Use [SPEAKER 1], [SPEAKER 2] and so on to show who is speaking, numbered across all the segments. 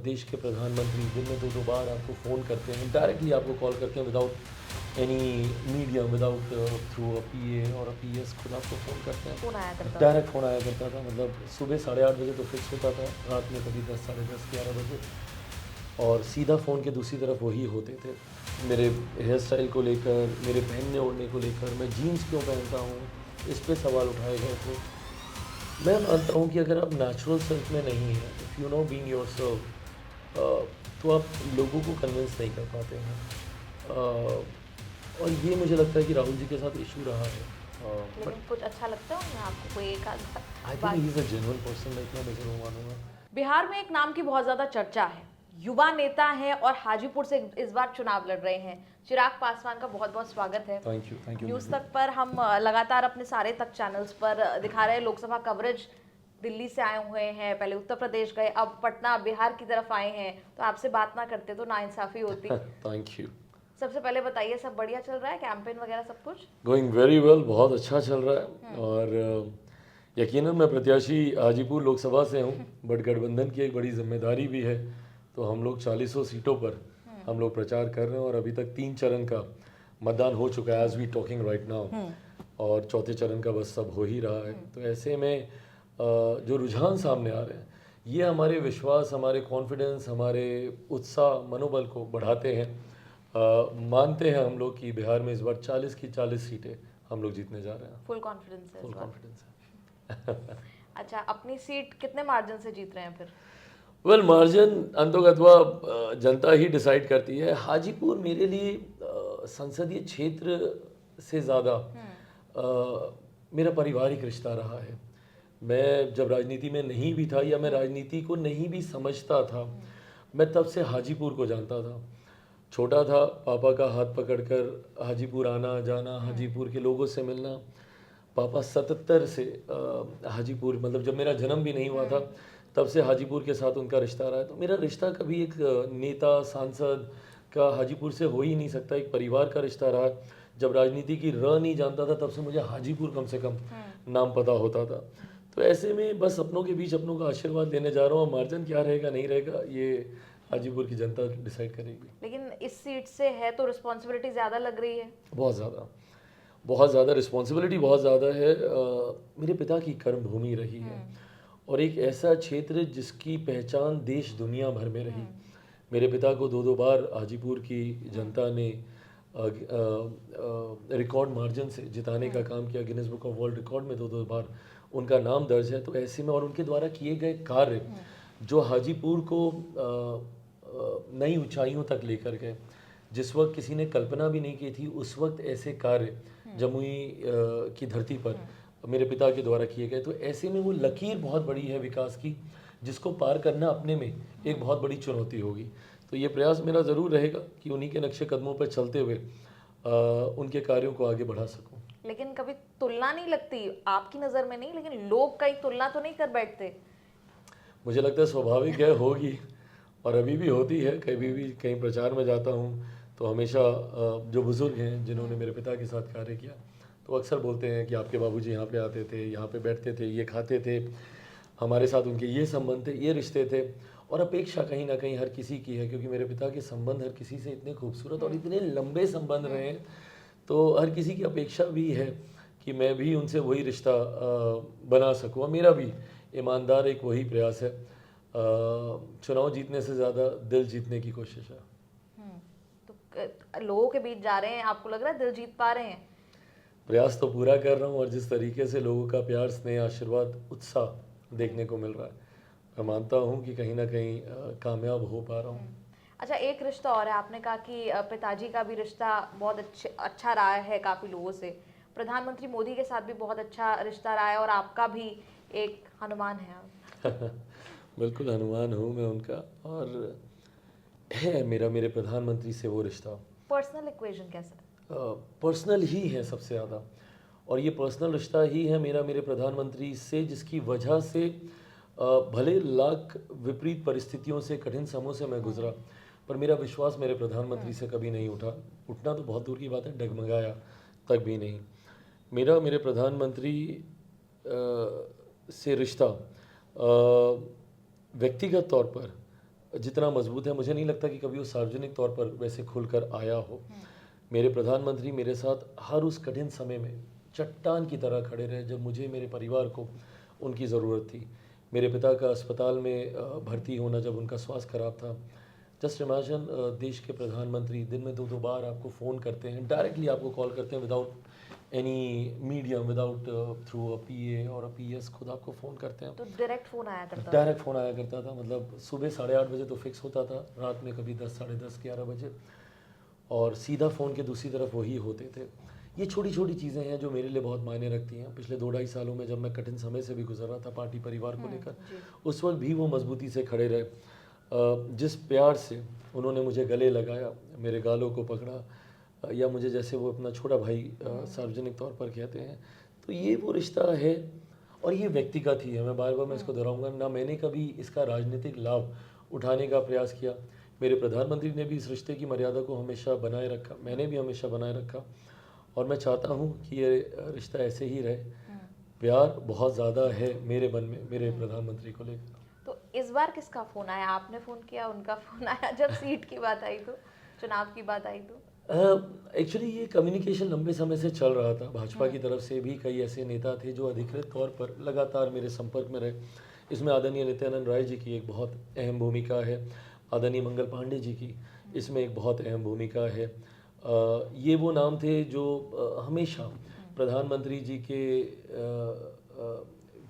[SPEAKER 1] देश के प्रधानमंत्री दिन में 2-2 बार आपको फ़ोन करते हैं, डायरेक्टली आपको कॉल करते हैं without any medium, without through a PA और अ पीएस, खुद आपको फ़ोन करते हैं।
[SPEAKER 2] फ़ोन आया करता था।
[SPEAKER 1] डायरेक्ट फ़ोन आया करता था, मतलब सुबह 8:30 बजे तो फिक्स होता था, रात में कभी 10, साढ़े 10, 11 बजे, और सीधा फ़ोन के दूसरी तरफ वही होते थे। मेरे हेयर स्टाइल को लेकर, मेरे पहनने ओढ़ने को लेकर, मैं जीन्स क्यों पहनता हूँ, इस पे सवाल उठाए गए थे। मैं मानता हूँ कि अगर आप नेचुरल सेल्फ में नहीं हैं, if you know being yourself, तो आप लोगों को कन्विंस नहीं कर पाते हैं। और ये मुझे लगता है कि राहुल जी के साथ इशू रहा है। बट
[SPEAKER 2] लेकिन कुछ अच्छा लगता है उनमें आपको, कोई एक आध
[SPEAKER 1] आई
[SPEAKER 2] बात?
[SPEAKER 1] Think he is a genuine person, मैं इतना मैं ज़रूर मानूंगा।
[SPEAKER 2] बिहार में एक नाम की बहुत ज्यादा चर्चा है, युवा नेता हैं और हाजीपुर से इस बार चुनाव लड़ रहे हैं। चिराग पासवान का बहुत बहुत स्वागत है।
[SPEAKER 1] Thank you
[SPEAKER 2] news
[SPEAKER 1] Neetu.
[SPEAKER 2] तक पर हम लगातार अपने सारे तक चैनल्स पर दिखा रहे हैं लोकसभा कवरेज। दिल्ली से आए हुए हैं, पहले उत्तर प्रदेश गए, अब पटना बिहार की तरफ आए हैं, तो आपसे बात ना करते तो नाइंसाफी होती।
[SPEAKER 1] Thank you.
[SPEAKER 2] सबसे पहले बताइए, सब बढ़िया चल रहा है, कैंपेन वगैरह सब कुछ?
[SPEAKER 1] गोइंग वेरी वेल, बहुत अच्छा चल रहा है। और यकीनन मैं प्रत्याशी हाजीपुर लोकसभा से हूँ, बट गठबंधन की एक बड़ी जिम्मेदारी भी है। तो हम लोग 40 सीटों पर हम लोग प्रचार कर रहे हैं, और अभी तक 3 चरण का मतदान हो चुका है, as we talking right now, और चौथे चरण का बस सब हो ही रहा है। तो ऐसे में जो रुझान सामने आ रहे हैं, ये हमारे विश्वास, हमारे कॉन्फिडेंस, हमारे उत्साह, मनोबल को बढ़ाते हैं। मानते हैं हम लोग कि बिहार में इस बार 40 की 40 सीटें हम लोग जीतने जा रहे हैं।
[SPEAKER 2] फुल कॉन्फिडेंस है इस
[SPEAKER 1] फुल
[SPEAKER 2] बार?
[SPEAKER 1] कॉन्फिडेंस है।
[SPEAKER 2] अच्छा, अपनी सीट कितने मार्जिन से जीत रहे हैं फिर?
[SPEAKER 1] वेल, मार्जिन अंतोगत्वा जनता ही डिसाइड करती है। हाजीपुर मेरे लिए संसदीय क्षेत्र से ज़्यादा मेरा पारिवारिक रिश्ता रहा है। मैं जब राजनीति में नहीं भी था, या मैं राजनीति को नहीं भी समझता था, मैं तब से हाजीपुर को जानता था। छोटा था, पापा का हाथ पकड़कर हाजीपुर आना जाना, हाजीपुर के लोगों से मिलना। पापा 77 से हाजीपुर, मतलब जब मेरा जन्म भी नहीं हुआ था तब से हाजीपुर के साथ उनका रिश्ता रहा है। तो मेरा रिश्ता कभी एक नेता सांसद का हाजीपुर से हो ही नहीं सकता, एक परिवार का रिश्ता रहा। जब राजनीति की र नहीं जानता था, तब से मुझे हाजीपुर कम से कम नाम पता होता था। तो ऐसे में बस अपनों के बीच अपनों का आशीर्वाद लेने जा रहा हूँ। मार्जिन क्या रहेगा नहीं रहेगा, ये हाजीपुर की जनता डिसाइड करेगी।
[SPEAKER 2] लेकिन इस सीट से है तो रिस्पॉन्सिबिलिटी ज़्यादा लग रही है।
[SPEAKER 1] बहुत ज़्यादा रिस्पॉन्सिबिलिटी, बहुत ज़्यादा है। मेरे पिता की कर्मभूमि रही है, और एक ऐसा क्षेत्र जिसकी पहचान देश दुनिया भर में रही। मेरे पिता को 2-2 बार हाजीपुर की जनता ने रिकॉर्ड मार्जिन से जिताने का काम किया। Guinness book of world record में 2-2 बार उनका नाम दर्ज है। तो ऐसे में, और उनके द्वारा किए गए कार्य जो हाजीपुर को नई ऊंचाइयों तक लेकर गए, जिस वक्त किसी ने कल्पना भी नहीं की थी, उस वक्त ऐसे कार्य जमुई की धरती पर मेरे पिता के द्वारा किए गए। तो ऐसे में वो लकीर बहुत बड़ी है विकास की, जिसको पार करना अपने में एक बहुत बड़ी चुनौती होगी। तो ये प्रयास मेरा ज़रूर रहेगा कि उन्हीं के नक्शे कदमों पर चलते हुए उनके कार्यों को आगे बढ़ा सकूं।
[SPEAKER 2] लेकिन कभी तुलना नहीं लगती आपकी नज़र में? नहीं, लेकिन लोग कहीं तुलना तो नहीं कर बैठते?
[SPEAKER 1] मुझे लगता है स्वाभाविक है, होगी, और अभी भी होती है। कभी भी कहीं प्रचार में जाता हूँ तो हमेशा जो बुज़ुर्ग हैं जिन्होंने मेरे पिता के साथ कार्य किया, तो अक्सर बोलते हैं कि आपके बाबूजी यहाँ पे आते थे, यहाँ पे बैठते थे, ये खाते थे, हमारे साथ उनके ये संबंध थे, ये रिश्ते थे। और अपेक्षा कहीं ना कहीं हर किसी की है, क्योंकि मेरे पिता के संबंध हर किसी से इतने खूबसूरत और इतने लंबे संबंध रहे हैं, तो हर किसी की अपेक्षा भी है कि मैं भी उनसे वही रिश्ता बना सकूँ। और मेरा भी ईमानदार एक वही प्रयास है। चुनाव जीतने से ज़्यादा दिल जीतने की कोशिश है।
[SPEAKER 2] तो लोगों के बीच जा रहे हैं, आपको लग रहा है दिल जीत पा रहे हैं?
[SPEAKER 1] प्रयास तो पूरा कर रहा हूँ, और जिस तरीके से लोगों का प्यार, स्नेह, आशीर्वाद, उत्साह देखने को मिल रहा है, मैं मानता हूँ कि कहीं ना कहीं कामयाब हो पा रहा हूँ।
[SPEAKER 2] अच्छा, एक रिश्ता और है। आपने कहा कि पिताजी का भी रिश्ता बहुत अच्छा रहा है काफ़ी लोगों से। प्रधानमंत्री मोदी के साथ भी बहुत अच्छा रिश्ता रहा है, और आपका भी एक हनुमान है आप।
[SPEAKER 1] बिल्कुल हनुमान हूँ मैं उनका, और है मेरा मेरे प्रधानमंत्री से वो रिश्ता
[SPEAKER 2] पर्सनल इक्वेशन कैसा है?
[SPEAKER 1] पर्सनल ही है सबसे ज़्यादा। और ये पर्सनल रिश्ता ही है मेरा मेरे प्रधानमंत्री से, जिसकी वजह से भले लाख विपरीत परिस्थितियों से, कठिन समयों से मैं गुजरा, पर मेरा विश्वास मेरे प्रधानमंत्री से कभी नहीं उठा। उठना तो बहुत दूर की बात है, डगमगाया तक भी नहीं। मेरा मेरे प्रधानमंत्री से रिश्ता व्यक्तिगत तौर पर जितना मजबूत है, मुझे नहीं लगता कि कभी वो सार्वजनिक तौर पर वैसे खुलकर आया हो। मेरे प्रधानमंत्री मेरे साथ हर उस कठिन समय में चट्टान की तरह खड़े रहे जब मुझे, मेरे परिवार को उनकी ज़रूरत थी। मेरे पिता का अस्पताल में भर्ती होना, जब उनका स्वास्थ्य खराब था। जस्ट इमेजिन, देश के प्रधानमंत्री दिन में 2-2 बार आपको फ़ोन करते हैं, डायरेक्टली आपको कॉल करते हैं, without any medium, without through a PA और अ पीएस, खुद आपको फ़ोन करते हैं।
[SPEAKER 2] तो डायरेक्ट फोन आया करता था।
[SPEAKER 1] डायरेक्ट फ़ोन आया करता था, मतलब सुबह 8:30 बजे तो फिक्स होता था, रात में कभी 10, साढ़े 10, 11 बजे, और सीधा फ़ोन के दूसरी तरफ वही होते थे। ये छोटी छोटी चीज़ें हैं जो मेरे लिए बहुत मायने रखती हैं। पिछले 2-2.5 सालों में जब मैं कठिन समय से भी गुजर रहा था पार्टी परिवार को लेकर,
[SPEAKER 2] जी।
[SPEAKER 1] उस वक्त भी वो मजबूती से खड़े रहे। जिस प्यार से उन्होंने मुझे गले लगाया, मेरे गालों को पकड़ा, या मुझे जैसे वो अपना छोटा भाई सार्वजनिक तौर पर कहते हैं, तो ये वो रिश्ता है। और ये व्यक्तिगत ही है, मैं बार बार मैं इसको दोहराऊंगा ना, मैंने कभी इसका राजनीतिक लाभ उठाने का प्रयास किया। मेरे प्रधानमंत्री ने भी इस रिश्ते की मर्यादा को हमेशा बनाए रखा, मैंने भी हमेशा बनाए रखा, और मैं चाहता हूँ कि ये रिश्ता ऐसे ही रहे। प्यार बहुत ज़्यादा है मेरे मन में मेरे प्रधानमंत्री को लेकर।
[SPEAKER 2] तो इस बार किसका फोन आया? आपने फोन किया, उनका फोन आया? जब सीट की बात आई तो, चुनाव की बात आई तो?
[SPEAKER 1] एक्चुअली ये कम्युनिकेशन लंबे समय से चल रहा था। भाजपा की तरफ से भी कई ऐसे नेता थे जो अधिकृत तौर पर लगातार मेरे संपर्क में रहे। इसमें आदरणीय नित्यानंद राय जी की एक बहुत अहम भूमिका है, आदरणीय मंगल पांडे जी की इसमें एक बहुत अहम भूमिका है। ये वो नाम थे जो हमेशा प्रधानमंत्री जी के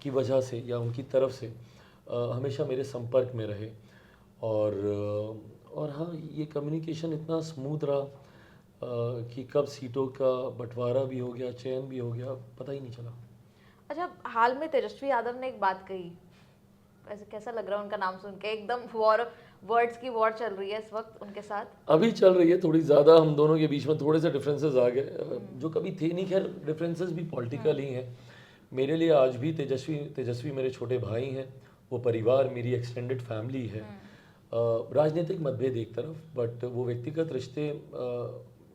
[SPEAKER 1] की वजह से या उनकी तरफ से हमेशा मेरे संपर्क में रहे। और हाँ, ये कम्युनिकेशन इतना स्मूथ रहा कि कब सीटों का बंटवारा भी हो गया, चयन भी हो गया, पता ही नहीं चला।
[SPEAKER 2] अच्छा, हाल में तेजस्वी यादव ने एक बात कही, ऐसे कैसा लग रहा है उनका नाम सुन के? एकदम वॉर, वर्ड्स की वॉर चल रही है इस वक्त उनके साथ।
[SPEAKER 1] अभी चल रही है, थोड़ी ज़्यादा हम दोनों के बीच में थोड़े से डिफरेंसेस आ गए, जो कभी थे नहीं। खैर, डिफरेंसेस भी पॉलिटिकल ही हैं। मेरे लिए आज भी तेजस्वी मेरे छोटे भाई हैं, वो परिवार मेरी एक्सटेंडेड फैमिली है। राजनीतिक मतभेद एक तरफ, बट वो व्यक्तिगत रिश्ते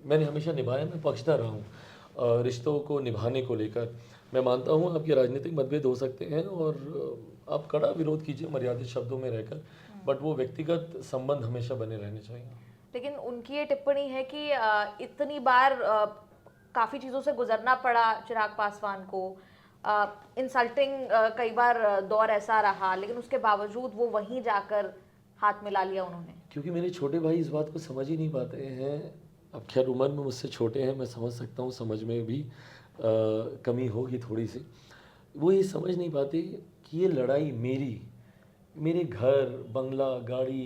[SPEAKER 1] मैंने हमेशा निभाए, मैं पक्षधर रहा हूँ रिश्तों को निभाने को लेकर। मैं मानता हूँ आपके राजनीतिक मतभेद हो सकते हैं और आप कड़ा विरोध कीजिए मर्यादित शब्दों में रहकर, बट वो व्यक्तिगत संबंध हमेशा बने रहने चाहिए।
[SPEAKER 2] लेकिन उनकी ये टिप्पणी है कि इतनी बार काफ़ी चीज़ों से गुजरना पड़ा चिराग पासवान को, इंसल्टिंग कई बार दौर ऐसा रहा, लेकिन उसके बावजूद वो वहीं जाकर हाथ मिला लिया उन्होंने।
[SPEAKER 1] क्योंकि मेरे छोटे भाई इस बात को समझ ही नहीं पाते हैं। अब खैर उम्र में मुझसे छोटे हैं, मैं समझ सकता हूँ, समझ में भी कमी होगी थोड़ी सी। वो ये समझ नहीं पाते कि ये लड़ाई मेरे घर, बंगला, गाड़ी,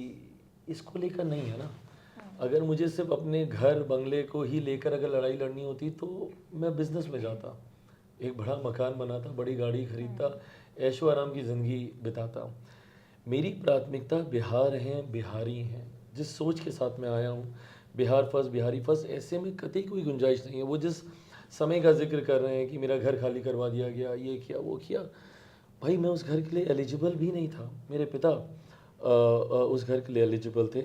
[SPEAKER 1] इसको लेकर नहीं है ना। अगर मुझे सिर्फ अपने घर बंगले को ही लेकर अगर लड़ाई लड़नी होती तो मैं बिजनेस में जाता, एक बड़ा मकान बनाता, बड़ी गाड़ी खरीदता, ऐशो आराम की ज़िंदगी बिताता। मेरी प्राथमिकता बिहार हैं, बिहारी हैं। जिस सोच के साथ मैं आया हूँ, बिहार फर्स्ट, बिहारी फर्स्ट, ऐसे में कतई कोई गुंजाइश नहीं है। वो जिस समय का जिक्र कर रहे हैं कि मेरा घर खाली करवा दिया गया, ये किया, वो किया, भाई मैं उस घर के लिए एलिजिबल भी नहीं था। मेरे पिता उस घर के लिए एलिजिबल थे।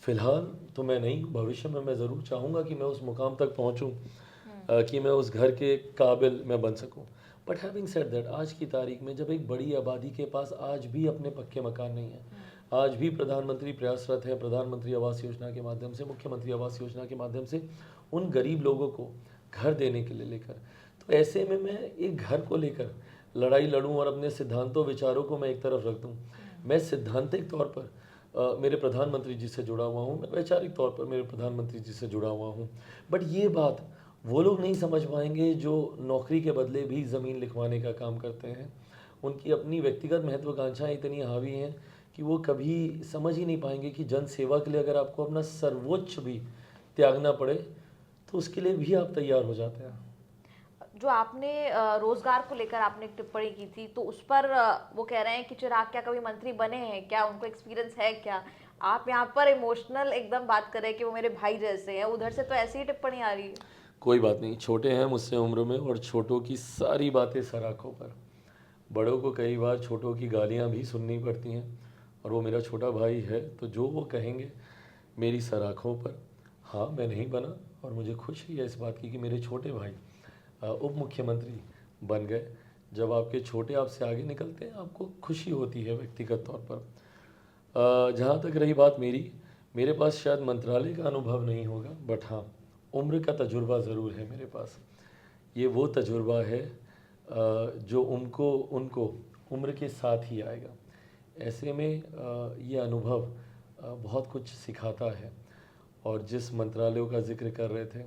[SPEAKER 1] फ़िलहाल तो मैं नहीं, भविष्य में मैं ज़रूर चाहूँगा कि मैं उस मुकाम तक पहुँचूँ कि मैं उस घर के काबिल मैं बन सकूँ। बट हैविंग सेड दैट, आज की तारीख में जब एक बड़ी आबादी के पास आज भी अपने पक्के मकान नहीं है, आज भी प्रधानमंत्री प्रयासरत है प्रधानमंत्री आवास योजना के माध्यम से, मुख्यमंत्री आवास योजना के माध्यम से उन गरीब लोगों को घर देने के लिए लेकर, तो ऐसे में मैं एक घर को लेकर लड़ाई लड़ूं और अपने सिद्धांतों विचारों को मैं एक तरफ रख दूं। मैं सिद्धांतिक तौर पर मेरे प्रधानमंत्री जी से जुड़ा हुआ हूँ, मैं वैचारिक तौर पर मेरे प्रधानमंत्री जी से जुड़ा हुआ हूँ। बट ये बात वो लोग नहीं समझ पाएंगे जो नौकरी के बदले भी ज़मीन लिखवाने का काम करते हैं। उनकी अपनी व्यक्तिगत महत्वाकांक्षाएं इतनी हावी हैं कि वो कभी समझ ही नहीं पाएंगे कि जन सेवा के लिए अगर आपको अपना सर्वोच्च भी त्यागना पड़े तो उसके लिए भी आप तैयार हो जाते हैं।
[SPEAKER 2] जो आपने रोजगार को लेकर आपने एक टिप्पणी की थी, तो उस पर वो कह रहे हैं कि चिराग क्या कभी मंत्री बने हैं क्या, उनको एक्सपीरियंस है क्या? आप यहाँ पर इमोशनल एकदम बात कर रहे हैं कि वो मेरे भाई जैसे हैं, उधर से तो ऐसी ही टिप्पणी आ रही है।
[SPEAKER 1] कोई बात नहीं, छोटे हैं मुझसे उम्र में और छोटों की सारी बातें सर आँखों पर। बड़ों को कई बार छोटों की गालियाँ भी सुननी पड़ती हैं और वो मेरा छोटा भाई है, तो जो वो कहेंगे मेरी सर आँखों पर। हाँ, मैं नहीं बना और मुझे खुशी है इस बात की कि मेरे छोटे भाई उप मुख्यमंत्री बन गए। जब आपके छोटे आपसे आगे निकलते हैं आपको खुशी होती है व्यक्तिगत तौर पर। जहाँ तक रही बात मेरे पास शायद मंत्रालय का अनुभव नहीं होगा, बट हाँ, उम्र का तजुर्बा ज़रूर है मेरे पास। ये वो तजुर्बा है जो उनको उनको उम्र के साथ ही आएगा। ऐसे में ये अनुभव बहुत कुछ सिखाता है। और जिस मंत्रालयों का जिक्र कर रहे थे,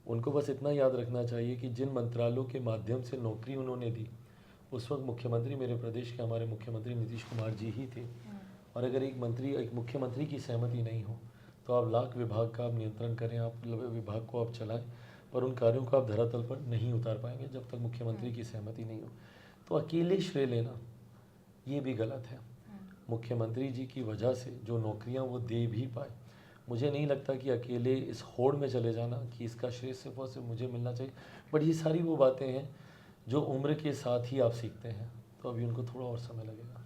[SPEAKER 1] उनको बस इतना याद रखना चाहिए कि जिन मंत्रालयों के माध्यम से नौकरी उन्होंने दी, उस वक्त मुख्यमंत्री मेरे प्रदेश के हमारे मुख्यमंत्री नीतीश कुमार जी ही थे। और अगर एक मुख्यमंत्री की सहमति नहीं हो, तो आप लाख विभाग का आप नियंत्रण करें, आप विभाग को आप चलाएं, पर उन कार्यों को आप धरातल पर नहीं उतार पाएंगे जब तक मुख्यमंत्री की सहमति नहीं हो। तो अकेले श्रेय लेना ये भी गलत है। मुख्यमंत्री जी की वजह से जो नौकरियां वो दे भी पाए, मुझे नहीं लगता कि अकेले इस होड़ में चले जाना कि इसका श्रेय सिर्फ और सिर्फ मुझे मिलना चाहिए। बट ये सारी वो बातें हैं जो उम्र के साथ ही आप सीखते हैं, तो अभी उनको थोड़ा और समय लगेगा।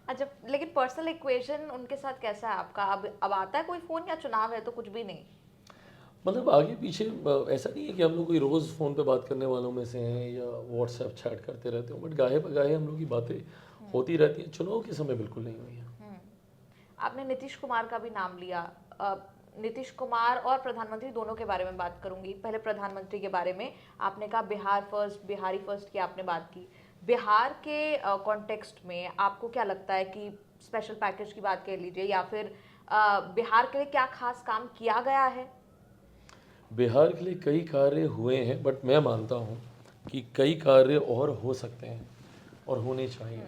[SPEAKER 2] अच्छा, लेकिन पर्सनल इक्वेशन उनके साथ कैसा है आपका? अब आता है कोई फ़ोन, या चुनाव है तो कुछ भी नहीं?
[SPEAKER 1] मतलब आगे पीछे ऐसा नहीं है कि हम लोग कोई रोज़ फ़ोन पे बात करने वालों में से हैं या व्हाट्सएप चैट करते रहते हो, बट गाहे बगाहे हम लोग की बातें होती रहती हैं। चुनाव के समय बिल्कुल नहीं हुई है।
[SPEAKER 2] आपने नीतीश कुमार का भी नाम लिया। नीतीश कुमार और प्रधानमंत्री दोनों के बारे में बात करूंगी। पहले प्रधानमंत्री के बारे में आपने कहा बिहार फर्स्ट, बिहारी फर्स्ट की आपने बात की। बिहार के कॉन्टेक्स्ट में आपको क्या लगता है कि स्पेशल पैकेज की बात कह लीजिए, या फिर बिहार के लिए क्या खास काम किया गया है?
[SPEAKER 1] बिहार के लिए कई कार्य हुए हैं, बट मैं मानता हूँ कि कई कार्य और हो सकते हैं और होने चाहिए।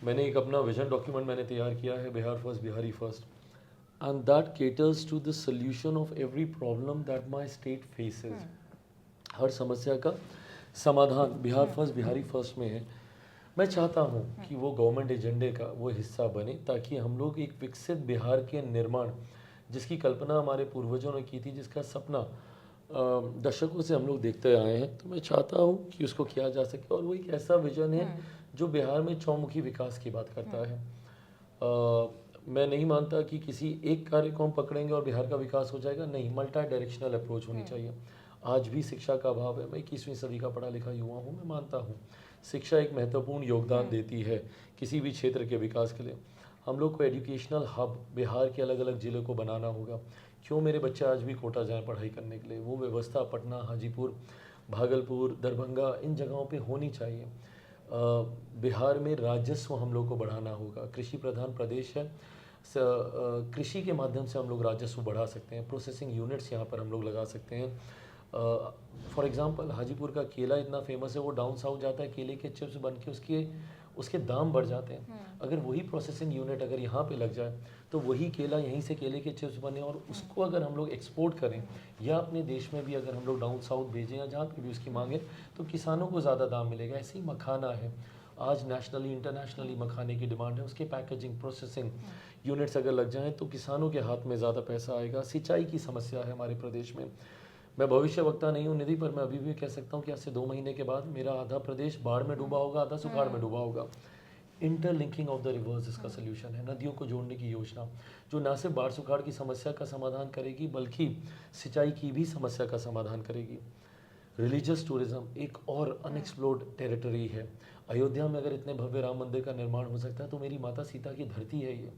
[SPEAKER 1] मैंने एक अपना विजन डॉक्यूमेंट मैंने तैयार किया है, Bihar first Bihari first, and that caters to the solution of every problem that my state faces. हर समस्या का समाधान बिहार फर्स्ट बिहारी फर्स्ट में है। मैं चाहता हूँ कि वो गवर्नमेंट एजेंडे का वो हिस्सा बने, ताकि हम लोग एक विकसित बिहार के निर्माण, जिसकी कल्पना हमारे पूर्वजों ने की थी, जिसका सपना दशकों से हम लोग देखते आए हैं, तो मैं चाहता हूँ कि उसको किया जा सके। और वो एक ऐसा विजन है जो बिहार में चौमुखी विकास की बात करता है। मैं नहीं मानता कि किसी एक कार्य को हम पकड़ेंगे और बिहार का विकास हो जाएगा, नहीं, मल्टी डायरेक्शनल अप्रोच होनी चाहिए। आज भी शिक्षा का अभाव है। मैं 21वीं सदी का पढ़ा लिखा युवा हूँ, मैं मानता हूँ शिक्षा एक महत्वपूर्ण योगदान देती है किसी भी क्षेत्र के विकास के लिए। हम लोग को एजुकेशनल हब बिहार के अलग अलग ज़िलों को बनाना होगा। क्यों मेरे बच्चे आज भी कोटा जाएं पढ़ाई करने के लिए? वो व्यवस्था पटना, हाजीपुर, भागलपुर, दरभंगा, इन जगहों पे होनी चाहिए। बिहार में राजस्व हम लोग को बढ़ाना होगा। कृषि प्रधान प्रदेश है, कृषि के माध्यम से हम लोग राजस्व बढ़ा सकते हैं। प्रोसेसिंग यूनिट्स यहाँ पर हम लोग लगा सकते हैं। फॉर एग्जांपल हाजीपुर का केला इतना फेमस है, वो डाउन साउथ जाता है, केले के चिप्स बन के उसके दाम बढ़ जाते हैं। अगर वही प्रोसेसिंग यूनिट अगर यहाँ पे लग जाए, तो वही केला यहीं से केले के चिप्स बने और उसको अगर हम लोग एक्सपोर्ट करें, या अपने देश में भी अगर हम लोग डाउन साउथ भेजें या जहाँ पे भी उसकी मांग है, तो किसानों को ज़्यादा दाम मिलेगा। ऐसे ही मखाना है, आज नेशनली इंटरनेशनली मखाने की डिमांड है, उसके पैकेजिंग प्रोसेसिंग यूनिट्स अगर लग जाएँ तो किसानों के हाथ में ज़्यादा पैसा आएगा। सिंचाई की समस्या है हमारे प्रदेश में। मैं भविष्य वक्ता नहीं हूँ निधि, पर मैं अभी भी कह सकता हूँ कि आज से 2 महीने के बाद मेरा आधा प्रदेश बाढ़ में डूबा होगा, आधा सुखाड़ में डूबा होगा। इंटरलिंकिंग ऑफ द रिवर्स इसका सोल्यूशन है। नदियों को जोड़ने की योजना, जो न सिर्फ बाढ़ सुखाड़ की समस्या का समाधान करेगी, बल्कि सिंचाई की भी समस्या का समाधान करेगी। रिलीजियस टूरिज्म एक और अनएक्सप्लोर्ड टेरिटरी है। अयोध्या में अगर इतने भव्य राम मंदिर का निर्माण हो सकता है, तो मेरी माता सीता की धरती है ये,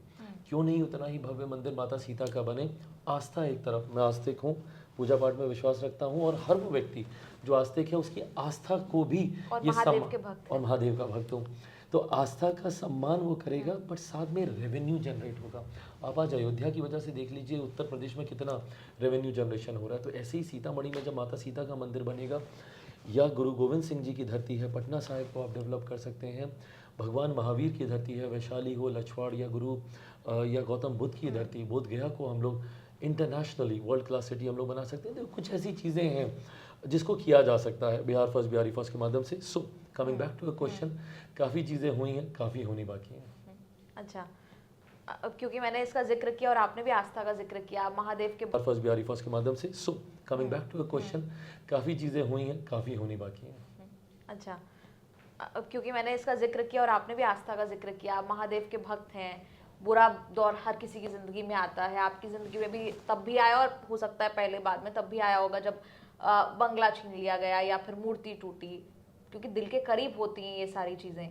[SPEAKER 1] क्यों नहीं उतना ही भव्य मंदिर माता सीता का बने? आस्था एक तरफ, मैं आस्तिक हूँ, पूजा पाठ में विश्वास रखता हूँ, और हर वो व्यक्ति जो आस्तिक है उसकी आस्था को भी
[SPEAKER 2] और
[SPEAKER 1] ये
[SPEAKER 2] महादेव के भक्त
[SPEAKER 1] और महादेव का भक्त हूँ, तो आस्था का सम्मान वो करेगा, बट साथ में रेवेन्यू जनरेट होगा। आप आज अयोध्या की वजह से देख लीजिए उत्तर प्रदेश में कितना रेवेन्यू जनरेशन हो रहा है। तो ऐसे ही सीतामढ़ी में जब माता सीता का मंदिर बनेगा, या गुरु गोविंद सिंह जी की धरती है पटना साहिब को आप डेवलप कर सकते हैं, भगवान महावीर की धरती है वैशाली हो, लछवाड़, या या गौतम बुद्ध की धरती बोध गया को हम लोग इंटरनेशनली वर्ल्ड क्लास सिटी हम लोग बना सकते हैं। तो कुछ ऐसी चीज़ें हैं जिसको किया जा सकता है बिहार फर्स्ट बिहारी फर्स्ट के माध्यम से। So coming back to a question, काफ़ी चीज़ें हुई हैं, काफ़ी होनी बाकी हैं।
[SPEAKER 2] अच्छा, अब क्योंकि मैंने इसका जिक्र किया और आपने भी आस्था का जिक्र किया, महादेव के
[SPEAKER 1] फर्स्ट बिहारी फर्स्ट के माध्यम से। So coming back to a question, काफ़ी चीज़ें हुई हैं, काफ़ी होनी बाकी हैं।
[SPEAKER 2] अच्छा, अब क्योंकि मैंने इसका जिक्र किया और आपने भी आस्था का जिक्र किया, महादेव के भक्त हैं, बुरा दौर हर किसी की ज़िंदगी में आता है, आपकी ज़िंदगी में भी तब भी आया, और हो सकता है पहले बाद में तब भी आया होगा जब बंगला छीन लिया गया या फिर मूर्ति टूटी, क्योंकि दिल के करीब होती हैं ये सारी चीज़ें।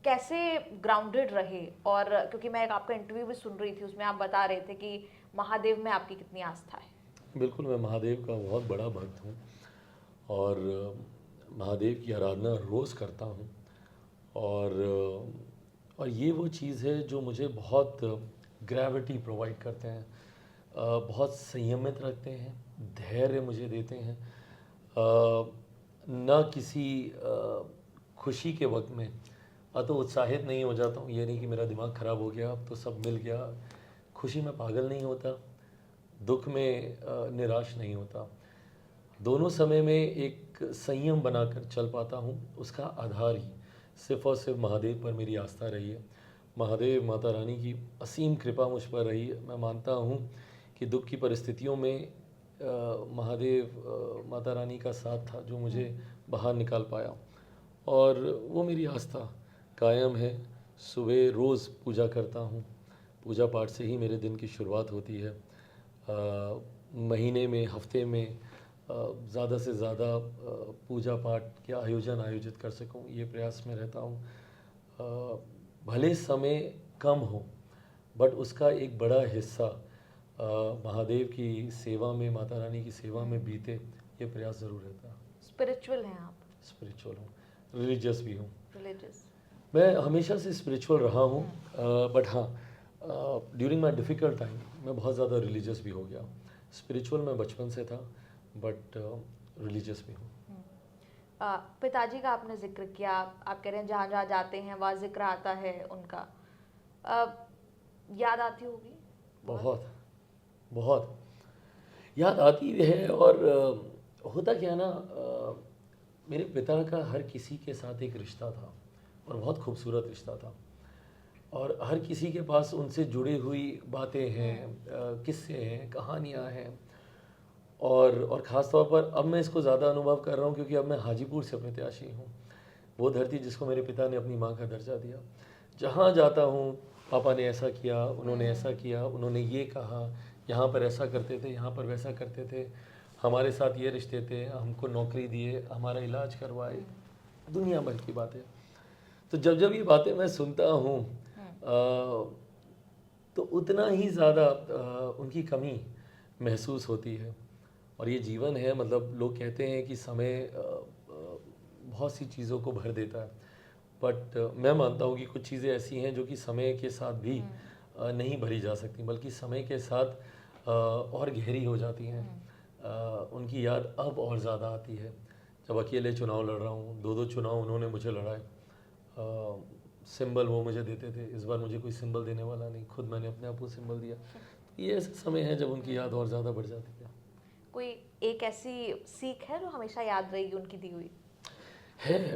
[SPEAKER 2] कैसे ग्राउंडेड रहे? और क्योंकि मैं एक आपका इंटरव्यू भी सुन रही थी, उसमें आप बता रहे थे कि महादेव में आपकी कितनी आस्था है।
[SPEAKER 1] बिल्कुल, मैं महादेव का बहुत बड़ा भक्त हूँ और महादेव की आराधना रोज़ करता हूँ। और ये वो चीज़ है जो मुझे बहुत ग्रेविटी प्रोवाइड करते हैं, बहुत संयमित रखते हैं, धैर्य मुझे देते हैं। ना किसी खुशी के वक्त में तो उत्साहित नहीं हो जाता हूँ, ये नहीं कि मेरा दिमाग ख़राब हो गया अब तो सब मिल गया। खुशी में पागल नहीं होता, दुख में निराश नहीं होता। दोनों समय में एक संयम बनाकर चल पाता हूँ। उसका आधार ही सिर्फ़ और सिर्फ महादेव पर मेरी आस्था रही है। महादेव माता रानी की असीम कृपा मुझ पर रही है। मैं मानता हूँ कि दुख की परिस्थितियों में महादेव माता रानी का साथ था जो मुझे बाहर निकाल पाया, और वो मेरी आस्था कायम है। सुबह रोज़ पूजा करता हूँ, पूजा पाठ से ही मेरे दिन की शुरुआत होती है। महीने में, हफ्ते में ज़्यादा से ज़्यादा पूजा पाठ के आयोजित कर सकूं, ये प्रयास में रहता हूँ। भले समय कम हो बट उसका एक बड़ा हिस्सा महादेव की सेवा में, माता रानी की सेवा में बीते, ये प्रयास ज़रूर रहता है।
[SPEAKER 2] स्पिरिचुअल हैं आप?
[SPEAKER 1] स्पिरिचुअल हूँ, रिलीजियस भी हूँ।
[SPEAKER 2] रिलीजियस?
[SPEAKER 1] मैं हमेशा से स्पिरिचुअल रहा हूँ, बट हाँ, ड्यूरिंग माई डिफ़िकल्ट टाइम मैं बहुत ज़्यादा रिलीजियस भी हो गया। स्पिरिचुअल मैं बचपन से था बट रिलीजियस भी हूँ।
[SPEAKER 2] पिताजी का आपने जिक्र किया, आप कह रहे हैं जहाँ जहाँ जाते हैं वहाँ जिक्र आता है उनका। याद आती होगी?
[SPEAKER 1] बहुत बहुत याद आती है। और होता क्या ना, मेरे पिता का हर किसी के साथ एक रिश्ता था और बहुत खूबसूरत रिश्ता था, और हर किसी के पास उनसे जुड़ी हुई बातें हैं, किस्से हैं, कहानियाँ हैं। और ख़ास तौर पर अब मैं इसको ज़्यादा अनुभव कर रहा हूँ क्योंकि अब मैं हाजीपुर से प्रत्याशी हूँ, वो धरती जिसको मेरे पिता ने अपनी माँ का दर्जा दिया। जहाँ जाता हूँ, पापा ने ऐसा किया, उन्होंने ऐसा किया, उन्होंने ये कहा, यहाँ पर ऐसा करते थे, यहाँ पर वैसा करते थे, हमारे साथ ये रिश्ते थे, हमको नौकरी दिए, हमारा इलाज करवाए, दुनिया भर की बातें। तो जब जब ये बातें मैं सुनता हूँ तो उतना ही ज़्यादा उनकी कमी महसूस होती है। और ये जीवन है, मतलब लोग कहते हैं कि समय बहुत सी चीज़ों को भर देता है, बट मैं मानता हूँ कि कुछ चीज़ें ऐसी हैं जो कि समय के साथ भी नहीं भरी जा सकती, बल्कि समय के साथ और गहरी हो जाती हैं। उनकी याद अब और ज़्यादा आती है। जब अकेले चुनाव लड़ रहा हूँ, 2-2 चुनाव उन्होंने मुझे लड़ाए, सिंबल वो मुझे देते थे, इस बार मुझे कोई सिंबल देने वाला नहीं, खुद मैंने अपने आप को सिंबल दिया। ये ऐसा समय है जब उनकी याद और ज़्यादा बढ़ जाती है।
[SPEAKER 2] कोई एक ऐसी सीख है जो हमेशा याद रहेगी उनकी दी हुई?
[SPEAKER 1] है,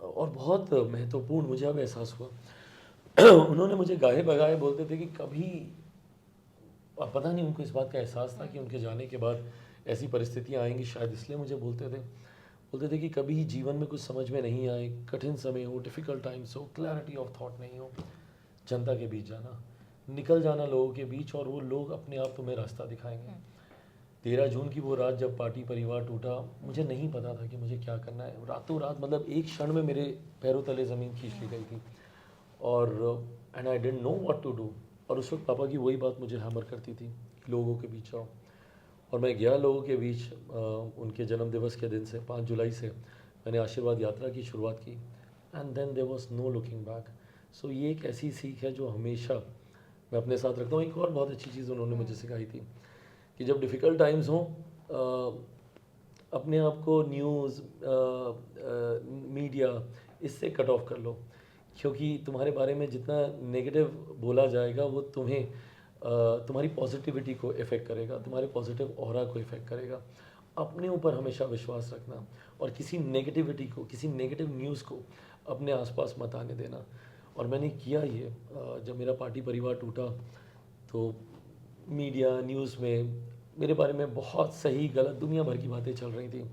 [SPEAKER 1] और बहुत महत्वपूर्ण मुझे अब एहसास हुआ। उन्होंने मुझे गाहे बगाहे बोलते थे कि कभी, अब पता नहीं उनको इस बात का एहसास था कि उनके जाने के बाद ऐसी परिस्थितियाँ आएंगी, शायद इसलिए मुझे बोलते थे कि कभी जीवन में कुछ समझ में नहीं आए, कठिन समय हो, डिफ़िकल्ट टाइम्स हो, क्लैरिटी ऑफ थॉट नहीं हो, जनता के बीच जाना, निकल जाना लोगों के बीच, और वो लोग अपने आप तुम्हें रास्ता दिखाएंगे। 13 जून की वो रात जब पार्टी परिवार टूटा, मुझे नहीं पता था कि मुझे क्या करना है। रातों रात, मतलब एक क्षण में मेरे पैरों तले ज़मीन खींच ली गई थी, और and I didn't know what to do. और उस वक्त पापा की वही बात मुझे हैमर करती थी, लोगों के बीच आओ। और मैं गया लोगों के बीच। उनके जन्मदिवस के दिन से 5 जुलाई से मैंने आशीर्वाद यात्रा की शुरुआत की, and then there was no looking back. So ये एक ऐसी सीख है जो हमेशा मैं अपने साथ रखता हूँ। एक और बहुत अच्छी चीज़ उन्होंने मुझे सिखाई थी कि जब डिफ़िकल्ट टाइम्स हों, अपने आप को न्यूज़, मीडिया, इससे कट ऑफ कर लो, क्योंकि तुम्हारे बारे में जितना नेगेटिव बोला जाएगा वो तुम्हें तुम्हारी पॉजिटिविटी को इफ़ेक्ट करेगा, तुम्हारे पॉजिटिव ऑरा को इफ़ेक्ट करेगा। अपने ऊपर हमेशा विश्वास रखना, और किसी नेगेटिविटी को, किसी नेगेटिव न्यूज़ को अपने आसपास मत आने देना। और मैंने किया ये। जब मेरा पार्टी परिवार टूटा तो मीडिया, न्यूज़ में मेरे बारे में बहुत सही गलत दुनिया भर की बातें चल रही थी।